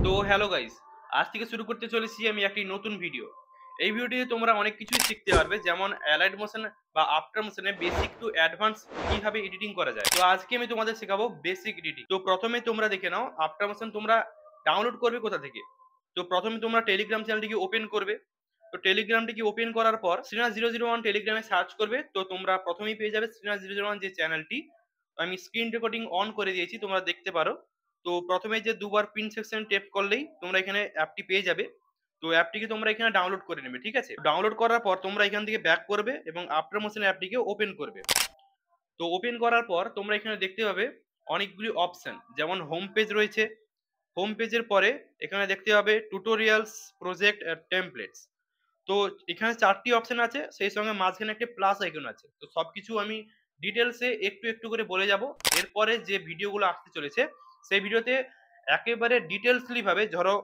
তো hello guys, আজ থেকে শুরু করতে চলেছি আমি একটি নতুন ভিডিও। এই ভিডিওটিতে তোমরা অনেক কিছুই শিখতে পারবে, যেমন অ্যালাইড মোশন বা আফটার মোশনে বেসিক টু অ্যাডভান্স কিভাবে এডিটিং করা যায়। তো আজকে আমি তোমাদের শেখাবো বেসিক এডিটিং। তো প্রথমে তোমরা দেখে নাও আফটার মোশন তোমরা ডাউনলোড করবে কোথা থেকে। তো প্রথমে তোমরা টেলিগ্রাম চ্যানেলটিকে ওপেন করবে। তো টেলিগ্রামটিকে ওপেন করার পর শ্রীনাথ001 টেলিগ্রামে সার্চ করবে। তো তোমরা প্রথমেই পেয়ে যাবে শ্রীনাথ001 যে চ্যানেলটি। আমি স্ক্রিন রেকর্ডিং অন করে দিয়েছি, তোমরা দেখতে পারো। তো প্রথমে যে দুবার পিন সেকশন টেপ করলেই তোমরা এখানে অ্যাপটি পেয়ে যাবে। তো অ্যাপটিকে তোমরা এখানে ডাউনলোড করে নেবে, ঠিক আছে। ডাউনলোড করার পর তোমরা এখান থেকে ব্যাক করবে এবং আফটার মোশন অ্যাপটিকে ওপেন করবে। তো ওপেন করার পর তোমরা এখানে দেখতে পাবে অনেকগুলি অপশন, যেমন হোম পেজ রয়েছে। হোম পেজের পরে এখানে দেখতে পাবে টিউটোরিয়ালস, প্রজেক্ট আর টেমপ্লেটস। তো এখানে 4টি অপশন আছে, সেই সঙ্গে মাঝখানে একটা প্লাস আইকন আছে। তো সবকিছু আমি ডিটেলসে একটু একটু করে বলে যাব। এরপরে যে ভিডিওগুলো আসতে চলেছে সেই ভিডিওতে একেবারে ডিটেলসলি ভাবে, ধরো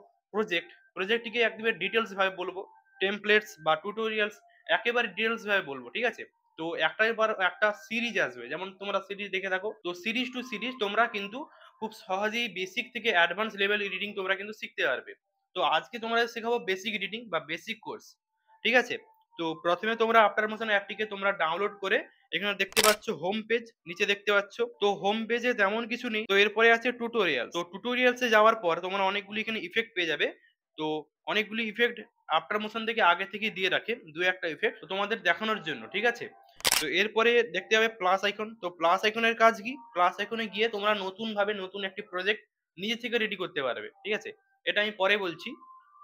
প্রজেক্টটিকে একদম ডিটেলস ভাবে বলবো, টেমপ্লেটস বা টিউটোরিয়ালস একেবারে ডিটেলস ভাবে বলবো, ঠিক আছে। তো একটার পর একটা সিরিজ আসবে, যেমন তোমরা সিরিজ দেখে থাকো। তো সিরিজ টু সিরিজ তোমরা কিন্তু খুব সহজেই বেসিক থেকে অ্যাডভান্স লেভেল এডিটিং তোমরা কিন্তু শিখতে পারবে। তো আজকে তোমাদের শেখাবো বেসিক এডিটিং বা বেসিক কোর্স, ঠিক আছে। তো প্রথমে তোমরা আফটার মোশন অ্যাপটিকে তোমরা ডাউনলোড করে এখানে দেখতে পাচ্ছ হোম পেজ, নিচে দেখতে পাচ্ছ। তো হোম পেজে তেমন কিছু নেই। তো এরপরে আছে টিউটোরিয়াল। তো টিউটোরিয়ালসে যাওয়ার পর তোমরা অনেকগুলি এখানে ইফেক্ট পেয়ে যাবে। তো অনেকগুলি ইফেক্ট আফটার মোশন থেকে আগে থেকে দিয়ে রাখে, দু একটা ইফেক্ট তো তোমাদের দেখানোর জন্য, ঠিক আছে। তো এরপরে দেখতে হবে প্লাস আইকন। তো প্লাস আইকনের কাজ কি? প্লাস আইকনে গিয়ে তোমরা নতুন ভাবে নতুন একটি প্রজেক্ট নিজে থেকে রেডি করতে পারবে, ঠিক আছে। এটা আমি পরে বলছি।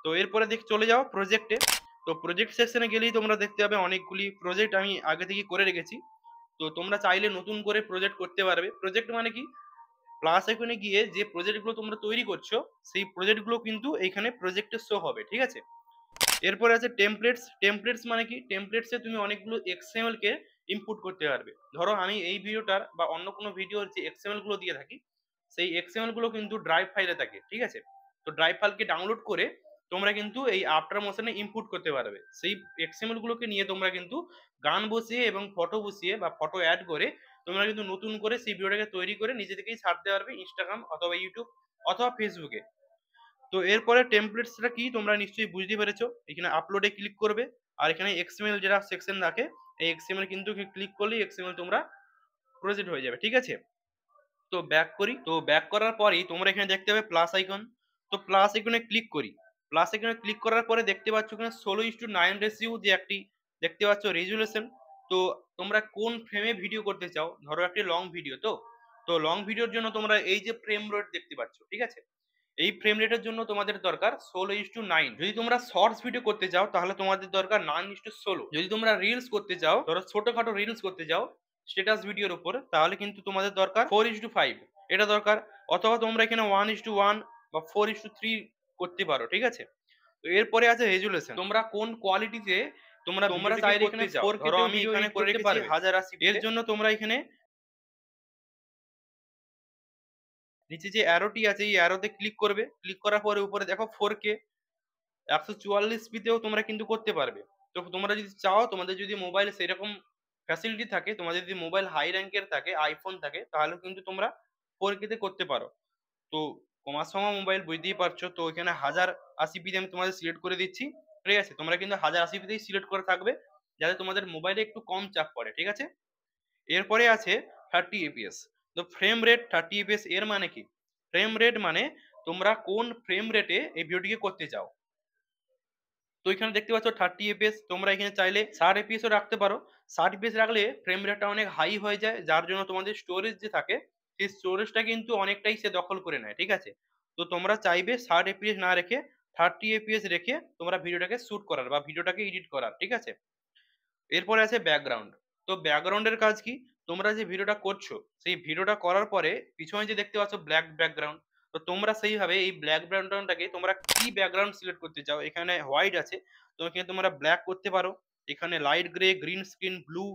তো এরপরে চলে যাও প্রজেক্টে। তো প্রজেক্ট সেকশনে গেলেই তোমরা দেখতে পাবে অনেকগুলি প্রজেক্ট আমি আগে থেকে করে রেখেছি। তো তোমরা চাইলে নতুন করে প্রজেক্ট করতে পারবে। প্রজেক্ট মানে কি? প্লাস আইকনে গিয়ে যে প্রজেক্টগুলো তোমরা তৈরি করছো সেই প্রজেক্টগুলো কিন্তু এইখানে প্রজেক্টে শো হবে, ঠিক আছে। এরপরে আছে টেমপ্লেটস। টেমপ্লেটস মানে কি? টেমপ্লেটসে তুমি অনেকগুলো এক্সএমএল কে ইনপুট করতে পারবে। ধরো আমি এই ভিডিওটার বা অন্য কোনো ভিডিওর যে এক্সএমএল গুলো দিয়ে থাকি, সেই এক্সএমএল গুলো কিন্তু ড্রাইভ ফাইলে থাকে, ঠিক আছে। তো ড্রাইভ ফাইলকে ডাউনলোড করে তোমরা কিন্তু এই আফটার মোশনে ইনপুট করতে পারবে। সেই এক্সএমএল গুলোকে নিয়ে তোমরা কিন্তু গান বসিয়ে এবং ফটো বসিয়ে বা ফটো অ্যাড করে তোমরা কিন্তু নতুন করে সেই ভিডিওটাকে তৈরি করে নিজে থেকেই ছাড়তে পারবে ইনস্টাগ্রাম অথবা ইউটিউব অথবা ফেসবুকে। তো এরপরে টেমপ্লেটসটা কি তোমরা নিশ্চয়ই বুঝতে পেরেছো। এখানে আপলোডে ক্লিক করবে, আর এখানে এক্সএমএল যেটা সেকশন রাখে এই এক্সএমএল কিন্তু ক্লিক করলেই এক্সএমএল তোমরা প্রজেক্ট হয়ে যাবে, ঠিক আছে। তো ব্যাক করি। তো ব্যাক করার পরেই তোমরা এখানে দেখতে পাবে প্লাস আইকন। তো প্লাস আইকনে ক্লিক করি। প্লাস আইকনে ক্লিক করার পরে দেখতে পাচ্ছ এখানে 16:9 রেশিও যে একটি দেখতে পাচ্ছ রেজুলেশন। তো তোমরা কোন ফ্রেমে ভিডিও করতে চাও, ধরো একটি লং ভিডিও। তো লং ভিডিওর জন্য তোমরা এই যে ফ্রেম রেট দেখতে পাচ্ছ, ঠিক আছে। এই ফ্রেম রেটের জন্য তোমাদের দরকার 16:9। যদি তোমরা শর্টস ভিডিও করতে চাও তাহলে তোমাদের দরকার 9:16। যদি তোমরা রিলস করতে চাও, ধরো ছোটখাটো রিলস করতে চাও স্ট্যাটাস ভিডিওর উপর, তাহলে কিন্তু তোমাদের দরকার 4:5 এটা দরকার। অথবা তোমরা এখানে 1:1 বা 4:3 করতে পারো, ঠিক আছে। তো এরপরে আছে রেজুলেশন, তোমরা কোন কোয়ালিটিতে তোমরা চাইলে এখানে 4K ধরো আমি এখানে করে রেখেছি 1080। এর জন্য তোমরা এখানে নিচে যে অ্যারোটি আছে এই অ্যারোতে ক্লিক করবে। ক্লিক করার পরে উপরে দেখো 4K 144p তেও তোমরা কিন্তু করতে পারবে। তো তোমরা যদি চাও, তোমাদের যদি মোবাইল সেরকম ফ্যাসিলিটি থাকে, তোমাদের যদি মোবাইল হাই র্যাঙ্কের থাকে, আইফোন থাকে, তাহলে কিন্তু তোমরা 4K তে করতে পারো। তো কমাসমা মোবাইল বুঝতেই পারছো। তো এখানে 1080p তে আমি তোমাদের সিলেক্ট করে দিচ্ছি, ঠিক আছে। তোমরা কিন্তু 1080p তেই সিলেক্ট করে থাকবে, যাতে তোমাদের মোবাইলে একটু কম চাপ পড়ে, ঠিক আছে। এরপরে আছে 30 fps। তো ফ্রেম রেট 30 fps এর মানে কি? ফ্রেম রেট মানে তোমরা কোন ফ্রেম রেটে এই ভিডিওটিকে করতে চাও। তো এখানে দেখতে পাচ্ছ 30 fps, তোমরা এখানে চাইলে 60 fps ও রাখতে পারো। 60 fps রাখলে ফ্রেম রেটটা অনেক হাই হয়ে যায়, যার জন্য তোমাদের স্টোরেজ যে থাকে সেই স্টোরেজটা কিন্তু অনেকটাই সে দখল করে নেয়, ঠিক আছে। তো তোমরা চাইবে 60 fps না রেখে 30 fps রেখে তোমরা ভিডিওটাকে শুট করার বা ভিডিওটাকে এডিট করার, ঠিক আছে। এরপরে আছে ব্যাকগ্রাউন্ড। তো ব্যাকগ্রাউন্ডের কাজ কি? তোমরা যে ভিডিওটা করছো সেই ভিডিওটা করার পরে পিছনে যে দেখতে পাচ্ছ ব্ল্যাক ব্যাকগ্রাউন্ড, তো তোমরা সেইভাবে এই ব্ল্যাক ব্যাকগ্রাউন্ডটাকে তোমরা কি ব্যাকগ্রাউন্ড সিলেক্ট করতে চাও, এখানে হোয়াইট আছে তো এখানে তোমরা ব্ল্যাক করতে পারো। এখানে light grey, green screen, blue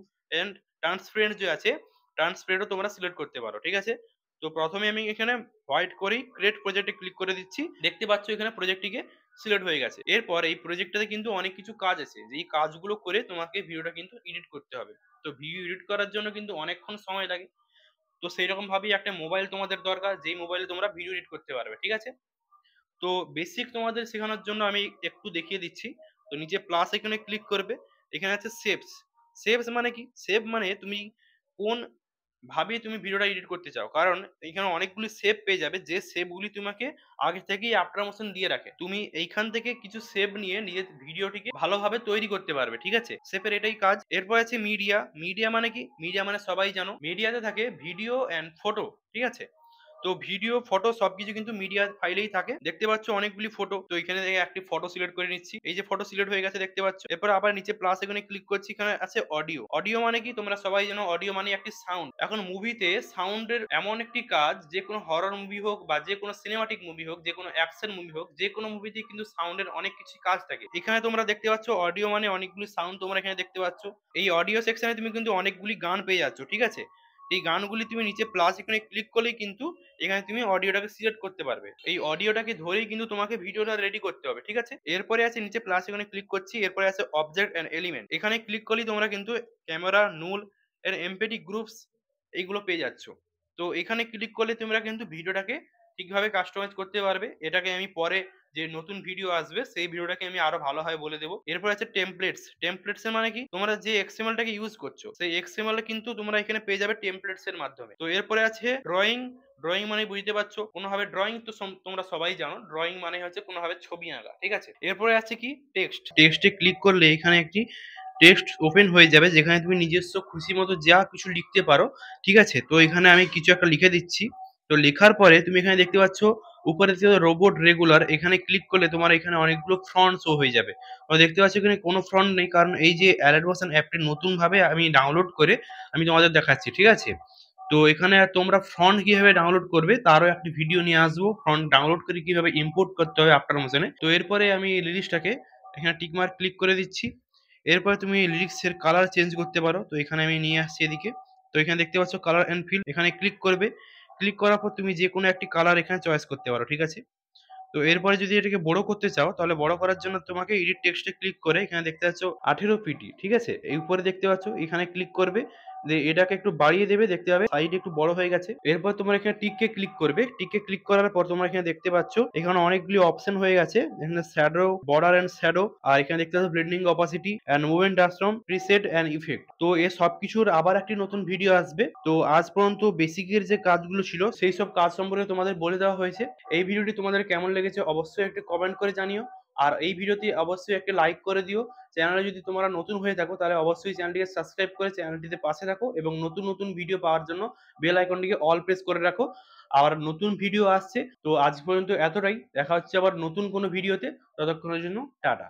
and transparent যে আছে ট্রান্সপারেন্টও তোমরা সিলেক্ট করতে পারো, ঠিক আছে। তো প্রথমে আমি এখানে হোয়াইট করি, ক্রিয়েট প্রজেক্টে ক্লিক করে দিচ্ছি। দেখতে পাচ্ছ এখানে প্রজেক্টটিকে সিলেক্ট হয়ে গেছে। এরপর এই প্রজেক্টটাতে কিন্তু অনেক কিছু কাজ আছে, যেই কাজগুলো করে তোমাকে ভিডিওটা কিন্তু এডিট করতে হবে। তো ভিডিও এডিট করার জন্য কিন্তু অনেকক্ষণ সময় লাগে। তো সেই রকম ভাবেই একটা মোবাইল তোমাদের দরকার, যেই মোবাইলে তোমরা ভিডিও এডিট করতে পারবে, ঠিক আছে। তো বেসিক তোমাদের শেখানোর জন্য আমি একটু দেখিয়ে দিচ্ছি। তো নিচে প্লাস আইকনে ক্লিক করবে। এখানে আছে শেপস। শেপস মানে কি? শেপ মানে তুমি কোন ভাবে তুমি ভিডিওটা এডিট করতে চাও। কারণ এইখানে অনেকগুলি শেপ পেয়ে যাবে, যে শেপগুলি তোমাকে আগে থেকেই আফটার মোশন দিয়ে রাখে। তুমি এইখান থেকে কিছু শেপ নিয়ে নিজের ভিডিওটিকে ভালোভাবে তৈরি করতে পারবে। ঠিক আছে? শেপের এটাই কাজ। এরপর আছে মিডিয়া। মিডিয়া মানে কি? মিডিয়া মানে সবাই জানো। মিডিয়াতে থাকে ভিডিও অ্যান্ড ফটো। ঠিক আছে? তো ভিডিও, ফটো সবকিছু কিন্তু মিডিয়া ফাইলেই থাকে। দেখতে পাচ্ছ অনেকগুলি ফটো। তো এখানে থেকে একটি ফটো সিলেক্ট করে নিচ্ছি। এই যে ফটো সিলেক্ট হয়ে গেছে দেখতে পাচ্ছ। এরপর আবার নিচে প্লাস আইকনে ক্লিক করছি। এখানে আছে অডিও। অডিও মানে কি? তোমরা সবাই জানো অডিও মানে একটি সাউন্ড। এখন মুভিতে সাউন্ডের এমন একটি কাজ, যে কোনো হরর মুভি হোক বা যে কোনো সিনেমাটিক মুভি হোক, যে কোনো অ্যাকশন মুভি হোক, যে কোনো মুভিতেই কিন্তু সাউন্ডের অনেক কিছু কাজ থাকে। এখানে তোমরা দেখতে পাচ্ছ অডিও মানে অনেকগুলি সাউন্ড তোমরা এখানে দেখতে পাচ্ছ। এই অডিও সেকশনে তুমি কিন্তু অনেকগুলি গান পেয়ে যাচ্ছ। ঠিক আছে? এই গানগুলি তুমি নিচে প্লাস এখানে ক্লিক করলেই কিন্তু এখানে তুমি অডিওটাকে সিলেক্ট করতে পারবে। এই অডিওটাকে ধরেই কিন্তু তোমাকে ভিডিওটা রেডি করতে হবে। ঠিক আছে? এরপরে আছে নিচে প্লাস এখানে ক্লিক করছি। এরপরে আছে অবজেক্ট এন্ড এলিমেন্ট। এখানে ক্লিক করলেই তোমরা কিন্তু ক্যামেরা, নুল এর এমপেটি গ্রুপস এইগুলো পেয়ে যাচ্ছ। তো এখানে ক্লিক করলে তোমরা কিন্তু ভিডিওটাকে ঠিকভাবে কাস্টমাইজ করতে পারবে। এটাকে আমি পরে যে নতুন ভিডিও আসবে সেই ভিডিওটাকে আমি আরো ভালোভাবে বলে দেবো। এরপর আছে টেমপ্লেটস। টেমপ্লেটস এর মানে কি? তোমরা যে এক্সএমএল টাকে ইউজ করছো সেই এক্সএমএল কিন্তু তোমরা এখানে পেয়ে যাবে টেমপ্লেটস এর মাধ্যমে। তো এরপরে আছে ড্রয়িং। ড্রয়িং মানে বুঝতে পারছো কোনোভাবে ড্রয়িং তো তোমরা সবাই জানো। ড্রয়িং মানে হচ্ছে কোনোভাবে ছবি আঁকা। ঠিক আছে? এরপরে আছে কি? টেক্সট। টেক্সটে ক্লিক করলে এখানে একটি টেক্সট ওপেন হয়ে যাবে, যেখানে তুমি নিজস্ব খুশি মতো যা কিছু লিখতে পারো। ঠিক আছে? তো এখানে আমি কিছু একটা লিখে দিচ্ছি। তো লেখার পরে তুমি এখানে দেখতে পাচ্ছ উপরে যে রোবট রেগুলার, এখানে ক্লিক করলে তোমার এখানে অনেকগুলো ফ্রন্ট শো হয়ে যাবে। তো দেখতে পাচ্ছ এখানে কোনো ফ্রন্ট নেই, কারণ এই যে অ্যালার্ট মোশন অ্যাপটি নতুন ভাবে আমি ডাউনলোড করে আমি তোমাদের দেখাচ্ছি। ঠিক আছে? তো এখানে তোমরা ফ্রন্ট কিভাবে ডাউনলোড করবে তারও একটি ভিডিও নিয়ে আসবো। ফ্রন্ট ডাউনলোড করে কিভাবে ইম্পোর্ট করতে হবে আফটার মোশনে। তো এরপরে আমি লিরিক্সটাকে এখানে টিক মার্ক ক্লিক করে দিচ্ছি। এরপরে তুমি লিরিক্সের কালার চেঞ্জ করতে পারো। তো এখানে আমি নিয়ে আসছি এদিকে। তো এখানে দেখতে পাচ্ছ কালার এন্ড ফিল, এখানে ক্লিক করবে। ক্লিক করার পর তুমি যে কোনো একটি কালার এখানে চয়েস করতে পারো। ঠিক আছে? তো এরপরে যদি এটাকে বড় করতে চাও, তাহলে বড় করার জন্য তোমাকে এডিট টেক্সটে ক্লিক করে এখানে দেখতে পাচ্ছ 18 পিটি। ঠিক আছে? এই উপরে দেখতে পাচ্ছ, এখানে ক্লিক করবে। যে এটাকে একটু বাড়িয়ে দেবে, দেখতে পাবে সাইড একটু বড় হয়ে গেছে। এরপর তোমরা এখানে টিককে ক্লিক করবে। টিককে ক্লিক করার পর তোমরা এখানে দেখতে পাচ্ছ এখানে অনেকগুলি অপশন হয়ে গেছে। এখানে শ্যাডো, বর্ডার এন্ড শ্যাডো, আর এখানে দেখতে পাচ্ছ blending, opacity and movement transform, preset and effect. তো এ সবকিছুর আবার একটি নতুন ভিডিও আসবে। তো আজ পর্যন্ত বেসিকের যে কাজগুলো ছিল সেই সব কাজ সম্পর্কে তোমাদের বলে দেওয়া হয়েছে। এই ভিডিওটি তোমাদের কেমন লেগেছে অবশ্যই একটু কমেন্ট করে জানিও। আর এই ভিডিওতে অবশ্যই একটা লাইক করে দিও। চ্যানেলে যদি তোমরা নতুন হয়ে থাকো তাহলে অবশ্যই চ্যানেলটিকে সাবস্ক্রাইব করে চ্যানেলটিতে পাশে থাকো, এবং নতুন নতুন ভিডিও পাওয়ার জন্য বেল আইকনটিকে অল প্রেস করে রাখো। আর নতুন ভিডিও আসছে। তো আজ পর্যন্ত এতটাই। দেখা হচ্ছে আবার নতুন কোনো ভিডিওতে। ততক্ষণের জন্য টাটা।